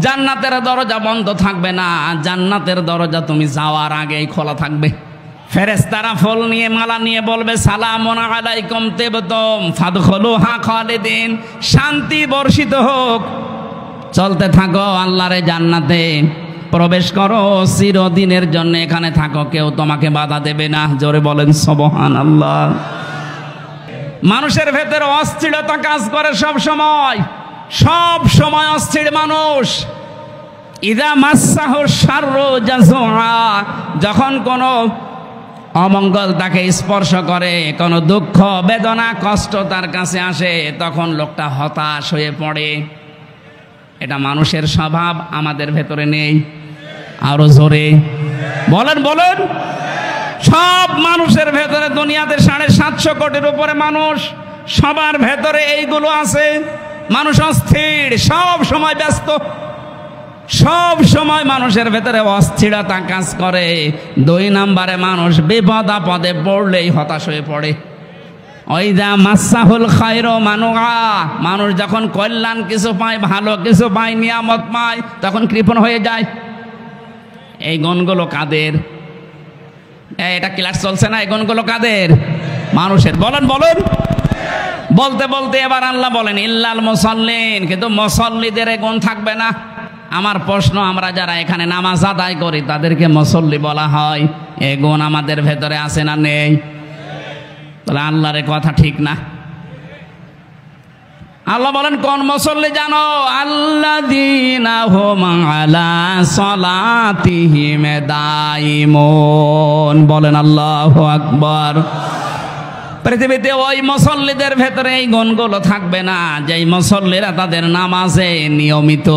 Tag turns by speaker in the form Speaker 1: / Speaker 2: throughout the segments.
Speaker 1: জান্নাতের দরজা বন্ধ থাকবে না, জান্নাতের দরজা তুমি যাওয়ার আগেই খোলা থাকবে। ফেরেশতারা ফুল নিয়ে মালা নিয়ে বলবে সালামুন আলাইকুম তিবতুম ফাদখুলুহা খালিদিন, শান্তি বর্ষিত হোক, চলতে থাকো আল্লাহর জান্নাতে, প্রবেশ করো চিরদিনের জন্য এখানে থাকো, কেউ তোমাকে বাধা দেবে না। জোরে বলেন সুবহানাল্লাহ। মানুষের ভেতরে অস্থিরতা কাজ করে সব সময় অস্থির মানুষ। ইদা মাসসাহু শাররু জাযুআ, যখন কোনো অমঙ্গল তাকে স্পর্শ করে, কোনো দুঃখ বেদনা কষ্ট তার কাছে আসে, তখন লোকটা হতাশ হয়ে পড়ে। এটা মানুষের স্বভাব, আমাদের ভেতরে নেই? আরো জোরে বলেন বলেন। সব মানুষের ভেতরে, দুনিয়াতে 750 কোটির উপরে মানুষ, সবার ভেতরে এইগুলো আছে। মানুষ অস্থির, সব সময় ব্যস্ত, সব সময় মানুষের ভেতরে অস্থিরতা কাজ করে। 2 নম্বরে মানুষ বিপদ আপদে পড়লেই হতাশ হয়ে পড়ে। ওইদা মাসসাহুল খায়রু মানুআ, মানুষ যখন কল্যাণ কিছু পায়, ভালো কিছু পায়, নিয়ামত পায়, তখন কৃপণ হয়ে যায়। এই গুণগুলো কাদের? এটা ক্লাস চলছে না, এই গুণগুলো কাদের? মানুষের। বলেন বলেন। বলতে বলতে এবার আল্লাহ বলেন ইল্লাল মুসাল্লিন, কিন্তু মুসাল্লিদের এই গুণ থাকবে না। আমার প্রশ্ন, আমরা যারা এখানে নামাজ আদায় করি তাদেরকে মুসল্লি বলা হয়, এই গুণ আমাদের ভেতরে আছে না নেই? তাহলে আল্লাহর কথা ঠিক না। আল্লাহ বলেন কোন মুসল্লি জানো? আল্লাযীনা হুম আলা সালাতিহিম দাইমুন। বলেন আল্লাহু আকবার। পৃথিবীতে ওই মুসল্লিদের ভেতরে এই গুণগুলো থাকবে না, যেই মুসল্লিরা তাদের নামাজে নিয়মিত।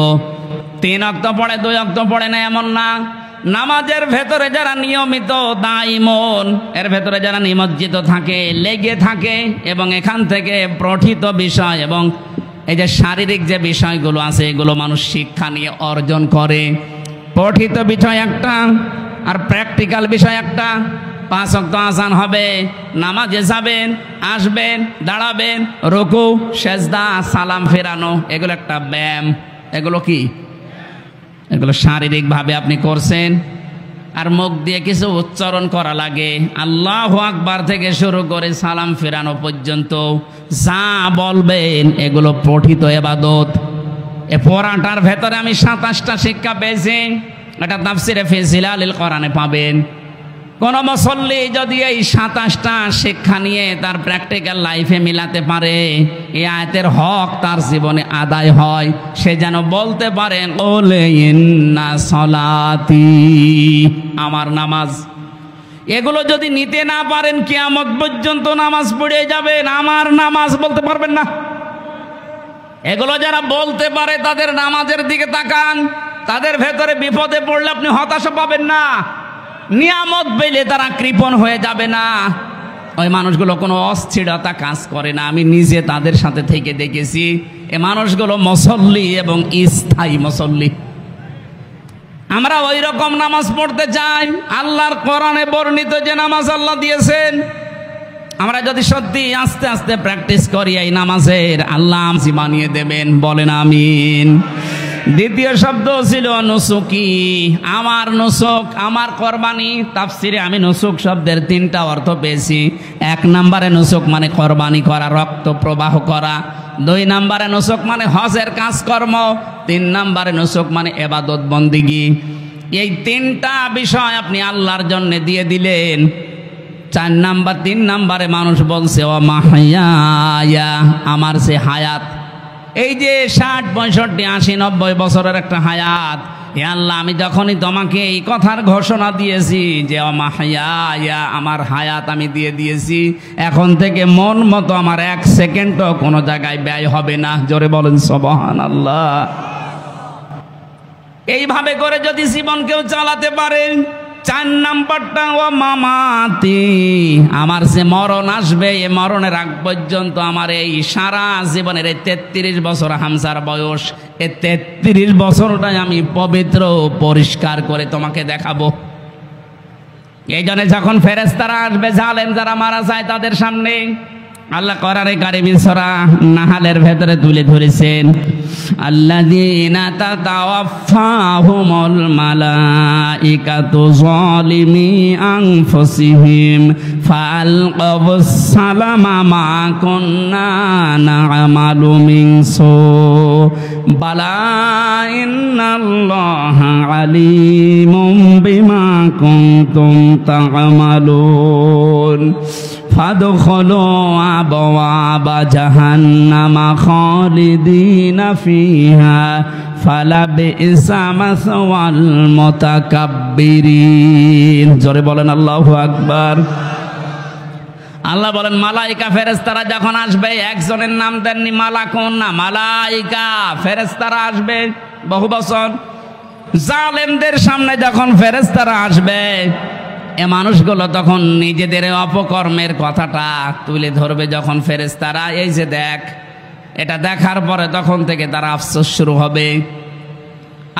Speaker 1: 3 ওয়াক্ত পড়ে, 2 ওয়াক্ত পড়ে না এমন না। নামাজের ভেতরে যারা নিয়মিত, দাইমুন, এর ভেতরে যারা নিমজ্জিত থাকে, লেগে থাকে, এবং এখান থেকে পঠিত বিষয় এবং এই যে শারীরিক যে বিষয়গুলো আছে এগুলো মানুষ শিক্ষা নিয়ে অর্জন করে। পঠিত বিষয় একটা আর প্র্যাকটিক্যাল বিষয় একটা। 5 ওয়াক্ত আযান হবে, নামাজে যাবেন, আসবেন, দাঁড়াবেন, রুকু, সেজদা, সালাম ফেরানো, এগুলো একটা ব্যায়াম। এগুলো কি? এগুলো শারীরিকভাবে আপনি করছেন। আর মুখ দিয়ে কিছু উচ্চারণ করা লাগে, আল্লাহু আকবার থেকে শুরু করে সালাম ফেরানো পর্যন্ত যা বলবেন এগুলো পঠিত ইবাদত। এ পড়াটার ভেতরে আমি 27টা শিক্ষা পেয়েছি, এটা তাফসিরে ফি জিলালিল কোরআনে পাবেন। কোন মুসল্লি যদি এই 27টা শিক্ষা নিয়ে তার প্র্যাকটিক্যাল লাইফে মিলাতে পারে, এই আয়াতের হক তার জীবনে আদায় হয়, সে যেন বলতে পারেন ওলে ইন্না সলাতি, আমার নামাজ। এগুলো যদি নিতে না পারেন কিয়ামত পর্যন্ত নামাজ পড়ে যাবেন, আমার নামাজ বলতে পারবেন না। এগুলো যারা বলতে পারে তাদের নামাজের দিকে তাকান, তাদের ভেতরে বিপদে পড়লে আপনি হতাশা পাবেন না, নিয়ামত পেলে তারা কৃপণ হয়ে যাবে না। ওই মানুষগুলো কোনো অস্থিরতা কাজ করে না, আমি নিজে তাদের সাথে থেকে দেখেছি। এ মানুষগুলো মুসল্লি এবং স্থায়ী মুসল্লি। আমরা ওই রকম নামাজ পড়তে চাই, আল্লাহর কোরআনে বর্ণিত যে নামাজ আল্লাহ দিয়েছেন, আমরা যদি সত্যি আস্তে আস্তে প্র্যাকটিস করি এই নামাজের, আল্লাহ বানিয়ে দেবেন। বলেন আমিন। দ্বিতীয় শব্দ ছিল নুসুকি, আমার নুসুক, আমার কোরবানি। তাফসিরে আমি নুসুক শব্দের 3টা অর্থ পেয়েছি। 1 নম্বরে নুসুক মানে কোরবানি করা, রক্ত প্রবাহ করা। 2 নম্বরে নুসুক মানে হজের কাজকর্ম। 3 নম্বরে নুসুক মানে ইবাদত বন্দেগী। এই 3টা বিষয় আপনি আল্লাহর জন্য দিয়ে দিলেন। 3 নম্বরে মানুষ বলছে ও মাহইয়া, আমার সে হায়াত, এই যে 60, 65, 80, 90 বছরের একটা হায়াত, হে আল্লাহ আমি যখনই তোমাকে এই কথার ঘোষণা দিয়েছি যে ও মাহইয়া, আমার হায়াত আমি দিয়ে দিয়েছি, এখন থেকে মন মতো আমার 1 সেকেন্ডও কোনো জায়গায় ব্যয় হবে না। জোরে বলেন সুবহানাল্লাহ। এইভাবে করে যদি জীবন কেউ চালাতে পারে। 4 নম্বরটা ও মামাতি, আমার যে মরণ আসবে, এই মরণের আগ পর্যন্ত আমার এই সারা জীবনের এই 33 বছর হামজার বয়স, এই 33 বছরটাই আমি পবিত্র পরিষ্কার করে তোমাকে দেখাবো। এই জন্য যখন ফেরেশতারা আসবে, জালেম যারা মারা যায় তাদের সামনে, আল্লাহ কোরআনে কারিমে সূরা নাহলের ভেতরে তুলে ধরেছেন, আল্লাযীনা তাতাওয়াফাহুমুল মালাইকাতু যালিমি আনফুসিহিম ফাআলকাবুস সালামা মা কুন্না না'মালু মিন সু বালা ইন্নাল্লাহা আলীমুম বিমা কুনতুম তা'মালুন ফাদখুলু আবওয়াবা জাহান্নামা খালিদিনা ফিহা ফালাবিসা মাসওয়াল মুতাকাব্বিরিন। জোরে বলেন আল্লাহু আকবার। আল্লাহ বলেন মালাইকা ফেরেশতারা যখন আসবে, একজনের নাম দেননি মালাকুন না, মালাইকা ফেরেশতারা আসবে বহু বছর। জালেমদের সামনে যখন ফেরেশতারা আসবে, এ মানুষগুলো তখন নিজেদের অপকর্মের কথাটা তুলে ধরবে যখন ফেরেশতারা, এই যে দেখ, এটা দেখার পরে তখন থেকে তারা আফসোস শুরু হবে।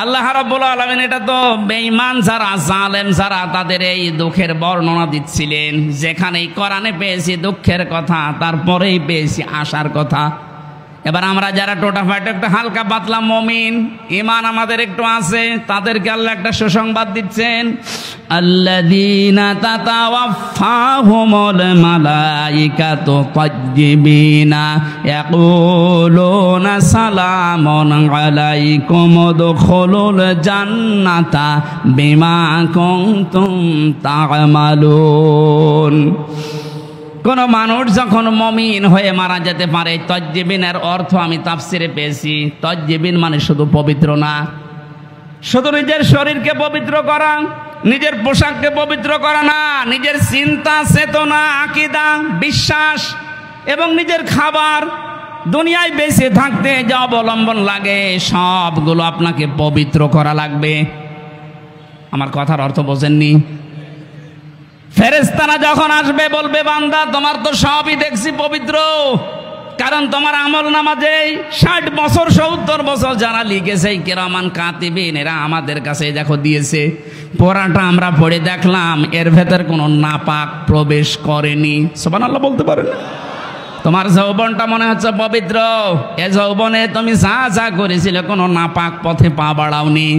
Speaker 1: আল্লাহ রাব্বুল আলামিন এটা তো বেঈমান যারা, জালেম যারা, তাদের এই দুঃখের বর্ণনা দিচ্ছিলেন। যেখানেই কোরআনে পেয়েছি দুঃখের কথা, তারপরেই পেয়েছি আশার কথা। এবার আমরা যারা টোটাফাটা একটু হালকা পাতলা মুমিন, ঈমান আমাদের একটু আছে, তাদেরকে আল্লাহ একটা সুসংবাদ দিচ্ছেন, আল্লাযীনা তাতাওয়াফাহুমুল মালাইকাতু তাইয়্যিবিনা ইয়াকুলুনা সালামুন আলাইকুম উদখুলুল জান্নাতা বিমা কুনতুম তা'মালুন। কোন মানুষ যখন মুমিন হয়ে মারা যেতে পারে, তাইয়্যিবিনের অর্থ আমি তাফসিরে পেয়েছি, তাইয়্যিবিন মানে শুধু পবিত্র না, শুধু নিজের শরীরকে পবিত্র করা, নিজের পোশাককে পবিত্র করা না, নিজের চিন্তা চেতনা আকীদা বিশ্বাস এবং নিজের খাবার, দুনিয়ায় বেঁচে থাকতে যা অবলম্বন লাগে সবগুলো আপনাকে পবিত্র করা লাগবে। আমার কথার অর্থ বোঝেননি? ফেরেশতারা যখন আসবে বলবে, বান্দা তোমার তো সবই দেখছি পবিত্র, কারণ তোমার আমল নামাজে 60 বছর 70 বছর যারা লিখেছে কিরামান কাতিবিন, এরা আমাদের কাছে দেখো দিয়েছে, পড়াটা আমরা পড়ে দেখলাম, এর ভেতর কোনো নাপাক প্রবেশ করেনি। সুবহানাল্লাহ বলতে পারেন? তোমার যৌবনটা মনে হচ্ছে পবিত্র, এ যৌবনে তুমি যা যা করেছিলে কোনো নাপাক পথে পা বাড়াওনি।